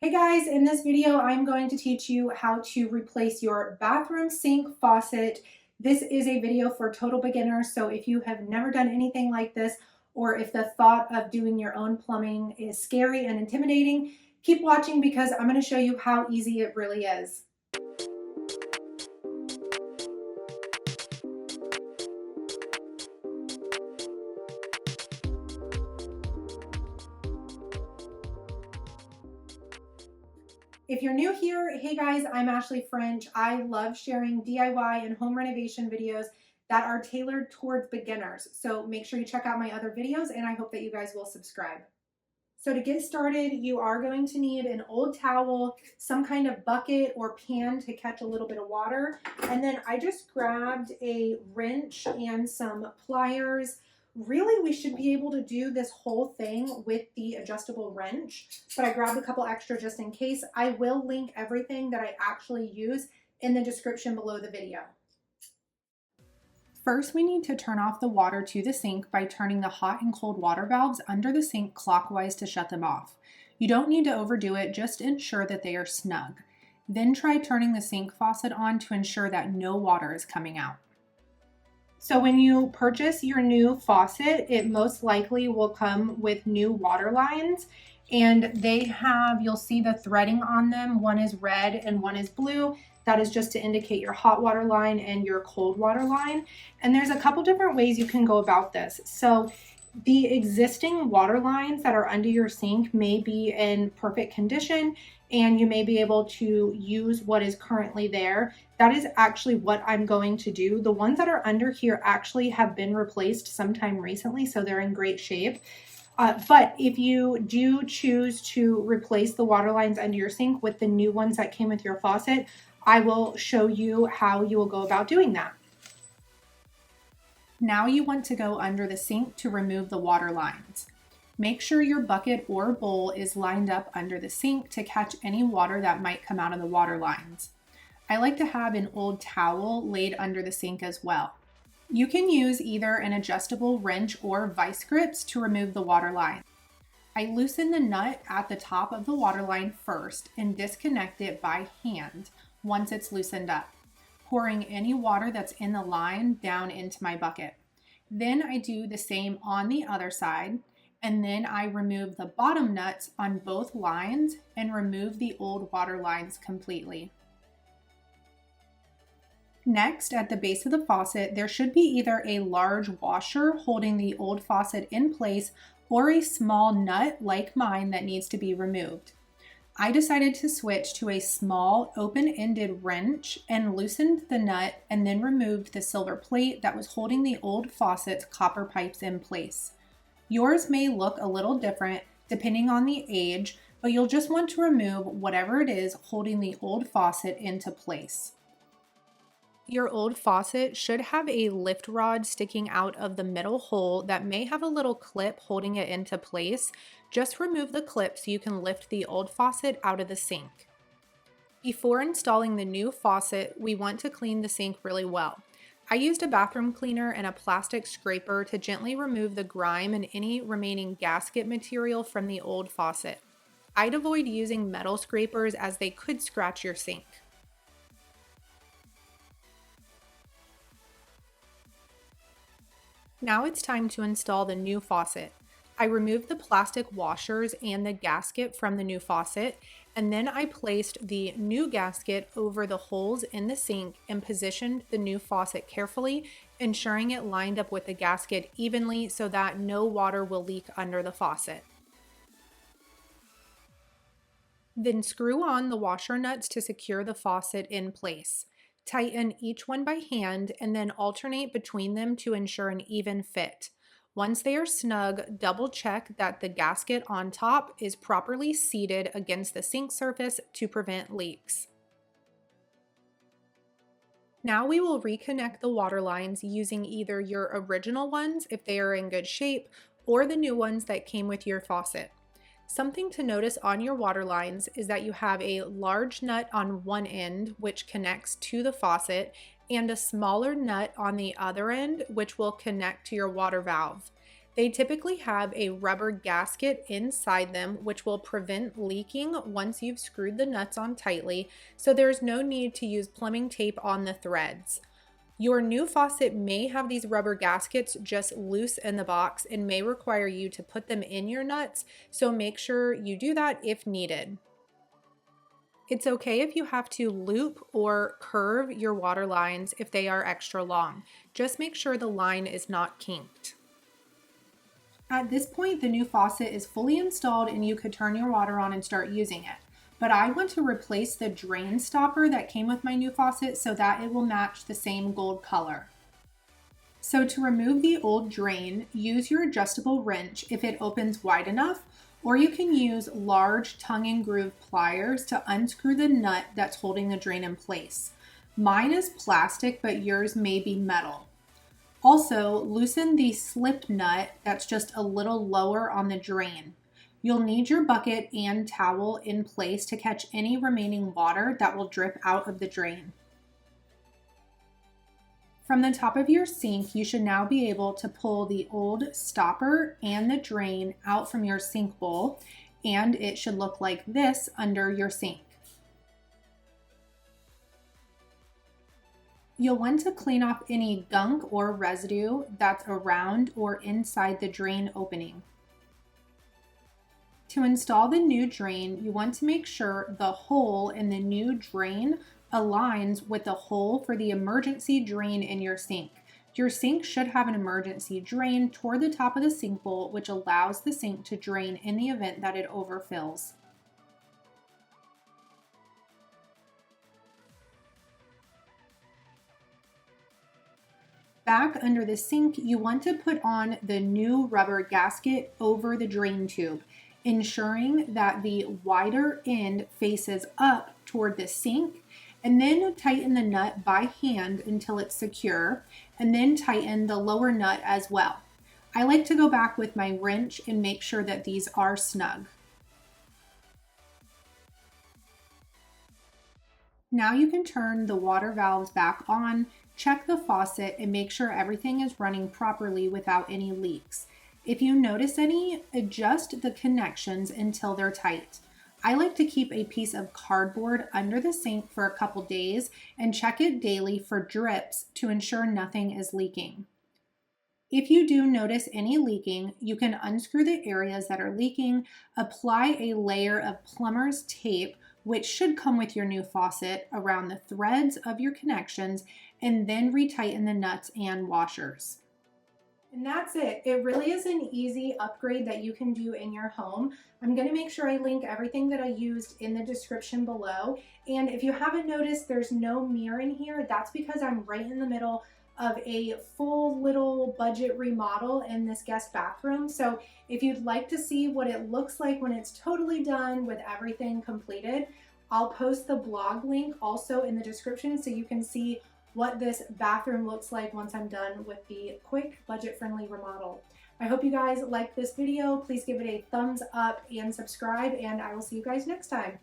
Hey guys, in this video I'm going to teach you how to replace your bathroom sink faucet. This is a video for total beginners, so if you have never done anything like this, or if the thought of doing your own plumbing is scary and intimidating, keep watching because I'm going to show you how easy it really is. If you're new here, hey guys, I'm Ashley French. I love sharing DIY and home renovation videos that are tailored towards beginners. So make sure you check out my other videos and I hope that you guys will subscribe. So to get started, you are going to need an old towel, some kind of bucket or pan to catch a little bit of water. And then I just grabbed a wrench and some pliers. Really, we should be able to do this whole thing with the adjustable wrench, but I grabbed a couple extra just in case. I will link everything that I actually use in the description below the video. First, we need to turn off the water to the sink by turning the hot and cold water valves under the sink clockwise to shut them off. You don't need to overdo it, just ensure that they are snug. Then try turning the sink faucet on to ensure that no water is coming out. So when you purchase your new faucet, it most likely will come with new water lines, and you'll see the threading on them. One is red and one is blue. That is just to indicate your hot water line and your cold water line. And there's a couple different ways you can go about this. So the existing water lines that are under your sink may be in perfect condition and you may be able to use what is currently there. That is actually what I'm going to do. The ones that are under here actually have been replaced sometime recently, so they're in great shape. But if you do choose to replace the water lines under your sink with the new ones that came with your faucet, I will show you how you will go about doing that. Now you want to go under the sink to remove the water lines. Make sure your bucket or bowl is lined up under the sink to catch any water that might come out of the water lines. I like to have an old towel laid under the sink as well. You can use either an adjustable wrench or vice grips to remove the water line. I loosen the nut at the top of the water line first and disconnect it by hand once it's loosened up, pouring any water that's in the line down into my bucket. Then I do the same on the other side, and then I remove the bottom nuts on both lines and remove the old water lines completely. Next, at the base of the faucet, there should be either a large washer holding the old faucet in place or a small nut like mine that needs to be removed. I decided to switch to a small open-ended wrench and loosened the nut and then removed the silver plate that was holding the old faucet's copper pipes in place. Yours may look a little different depending on the age, but you'll just want to remove whatever it is holding the old faucet into place. Your old faucet should have a lift rod sticking out of the middle hole that may have a little clip holding it into place. Just remove the clip so you can lift the old faucet out of the sink. Before installing the new faucet, we want to clean the sink really well. I used a bathroom cleaner and a plastic scraper to gently remove the grime and any remaining gasket material from the old faucet. I'd avoid using metal scrapers as they could scratch your sink. Now it's time to install the new faucet. I removed the plastic washers and the gasket from the new faucet, and then I placed the new gasket over the holes in the sink and positioned the new faucet carefully, ensuring it lined up with the gasket evenly so that no water will leak under the faucet. Then screw on the washer nuts to secure the faucet in place. Tighten each one by hand and then alternate between them to ensure an even fit. Once they are snug, double check that the gasket on top is properly seated against the sink surface to prevent leaks. Now we will reconnect the water lines using either your original ones if they are in good shape or the new ones that came with your faucet. Something to notice on your water lines is that you have a large nut on one end which connects to the faucet and a smaller nut on the other end which will connect to your water valve. They typically have a rubber gasket inside them, which will prevent leaking once you've screwed the nuts on tightly, so there's no need to use plumbing tape on the threads. Your new faucet may have these rubber gaskets just loose in the box and may require you to put them in your nuts, so make sure you do that if needed. It's okay if you have to loop or curve your water lines if they are extra long. Just make sure the line is not kinked. At this point, the new faucet is fully installed and you could turn your water on and start using it. But I want to replace the drain stopper that came with my new faucet so that it will match the same gold color. So to remove the old drain, use your adjustable wrench if it opens wide enough, or you can use large tongue and groove pliers to unscrew the nut that's holding the drain in place. Mine is plastic, but yours may be metal. Also, loosen the slip nut that's just a little lower on the drain. You'll need your bucket and towel in place to catch any remaining water that will drip out of the drain. From the top of your sink, you should now be able to pull the old stopper and the drain out from your sink bowl, and it should look like this under your sink. You'll want to clean off any gunk or residue that's around or inside the drain opening. To install the new drain, you want to make sure the hole in the new drain aligns with the hole for the emergency drain in your sink. Your sink should have an emergency drain toward the top of the sink bowl, which allows the sink to drain in the event that it overfills. Back under the sink, you want to put on the new rubber gasket over the drain tube, ensuring that the wider end faces up toward the sink, and then tighten the nut by hand until it's secure, and then tighten the lower nut as well. I like to go back with my wrench and make sure that these are snug. Now you can turn the water valves back on, check the faucet, and make sure everything is running properly without any leaks. If you notice any, adjust the connections until they're tight. I like to keep a piece of cardboard under the sink for a couple days and check it daily for drips to ensure nothing is leaking. If you do notice any leaking, you can unscrew the areas that are leaking, apply a layer of plumber's tape, which should come with your new faucet, around the threads of your connections, and then retighten the nuts and washers. And that's it. It really is an easy upgrade that you can do in your home. I'm going to make sure I link everything that I used in the description below. And if you haven't noticed, there's no mirror in here. That's because I'm right in the middle of a full little budget remodel in this guest bathroom. So if you'd like to see what it looks like when it's totally done with everything completed, I'll post the blog link also in the description so you can see what this bathroom looks like once I'm done with the quick budget-friendly remodel. I hope you guys liked this video. Please give it a thumbs up and subscribe, and I will see you guys next time.